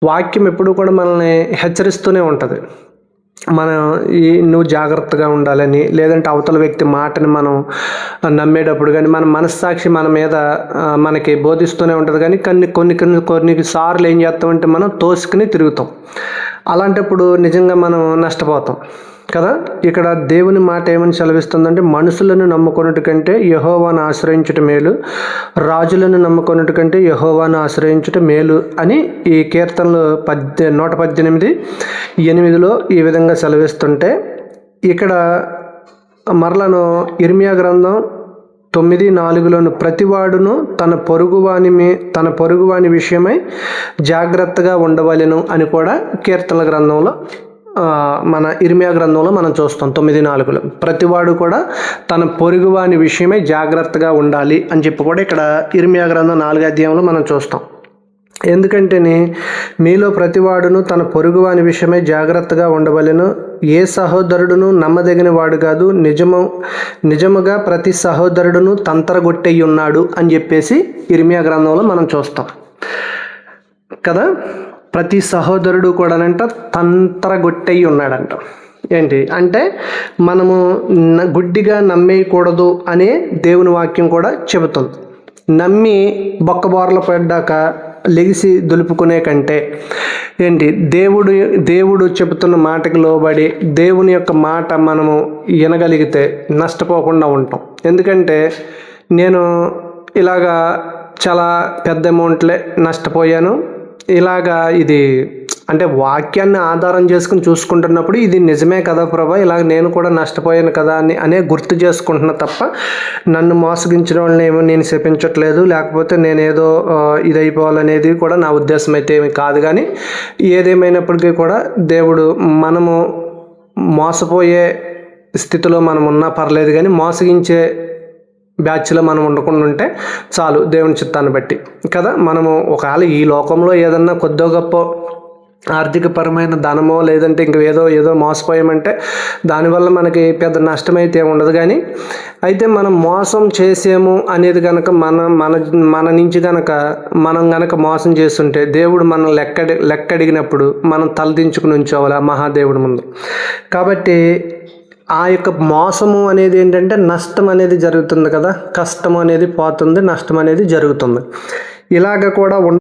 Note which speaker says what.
Speaker 1: వాక్యం ఎప్పుడు కూడా మనల్ని హెచ్చరిస్తూనే ఉంటుంది. మనం నువ్వు జాగ్రత్తగా ఉండాలని, లేదంటే అవతల వ్యక్తి మాటని మనం నమ్మేటప్పుడు కానీ మన మనస్సాక్షి మన మీద మనకి బోధిస్తూనే ఉంటుంది. కానీ కొన్ని సార్లు ఏం చేస్తామంటే మనం తోసుకుని తిరుగుతాం. అలాంటప్పుడు నిజంగా మనం నష్టపోతాం కదా. ఇక్కడ దేవుని మాట ఏమని సెలవిస్తుందంటే, మనుషులను నమ్ముకున్నట్టు కంటే యెహోవాను ఆశ్రయించుట మేలు, రాజులను నమ్ముకున్నట్టు కంటే యెహోవాను ఆశ్రయించుట మేలు అని ఈ కీర్తనలు 118:8లో ఈ విధంగా సెలవిస్తుంటే, ఇక్కడ మరలను ఇర్మియా గ్రంథం 9:4లోను ప్రతివాడును తన పొరుగువాని విషయమై జాగ్రత్తగా ఉండవలెను అని కూడా కీర్తనల గ్రంథంలో మన ఇర్మియా గ్రంథంలో మనం చూస్తాం. 9:4లో ప్రతివాడు కూడా తన పొరుగువాని విషయమై జాగ్రత్తగా ఉండాలి అని చెప్పి కూడా ఇక్కడ ఇర్మియా గ్రంథం 4వ అధ్యాయంలో మనం చూస్తాం. ఎందుకంటేనే మీలో ప్రతివాడును తన పొరుగువాని విషయమై జాగ్రత్తగా ఉండవలెను, ఏ సహోదరుడును నమ్మదగిన వాడు కాదు, నిజముగా ప్రతి సహోదరుడును తంతరగొట్టెయి ఉన్నాడు అని చెప్పేసి ఇర్మియా గ్రంథంలో మనం చూస్తాం కదా. ప్రతి సహోదరుడు కూడానంట తంతరగొట్టెయి ఉన్నాడంట. ఏంటి అంటే మనము గుడ్డిగా నమ్మేయకూడదు అనే దేవుని వాక్యం కూడా చెబుతుంది. నమ్మి బొక్కబోర్ల పడ్డాక లెగిసి దులుపుకునే కంటే దేవుడు చెబుతున్న మాటకి లోబడి దేవుని యొక్క మాట మనము వినగలిగితే నష్టపోకుండా ఉంటాం. ఎందుకంటే నేను ఇలాగా చాలా పెద్ద అమౌంట్లే నష్టపోయాను. ఇలాగా ఇది అంటే వాక్యాన్ని ఆధారం చేసుకుని చూసుకుంటున్నప్పుడు ఇది నిజమే కదా ప్రభా, ఇలాగ నేను కూడా నష్టపోయాను కదా అనే గుర్తు చేసుకుంటున్నా తప్ప నన్ను మోసగించిన వాళ్ళని ఏమో నేను శపించట్లేదు, లేకపోతే నేనేదో ఇదైపోవాలనేది కూడా నా ఉద్దేశం అయితే ఏమి కాదు. కానీ ఏదేమైనప్పటికీ కూడా దేవుడు మనము మోసపోయే స్థితిలో మనం ఉన్నా పర్లేదు, కానీ మోసగించే బ్యాచ్లో మనం ఉండకుండా ఉంటే చాలు దేవుని చిత్తాన్ని బట్టి కదా. మనము ఒకవేళ ఈ లోకంలో ఏదన్నా కొద్దో గొప్ప ఆర్థికపరమైన ధనమో లేదంటే ఇంక ఏదో మోసపోయామంటే దానివల్ల మనకి పెద్ద నష్టమైతే ఉండదు. కానీ అయితే మనం మోసం చేసాము అనేది కనుక మన నుంచి మనం గనక మోసం చేస్తుంటే దేవుడు మనం లెక్కడిగినప్పుడు మనం తలదించుకుని ఉంచోవాలి ఆ మహాదేవుడి ముందు. కాబట్టి ఆ యొక్క మోసము అనేది ఏంటంటే నష్టం అనేది జరుగుతుంది కదా, కష్టం అనేది పోతుంది, నష్టం అనేది జరుగుతుంది. ఇలాగ కూడా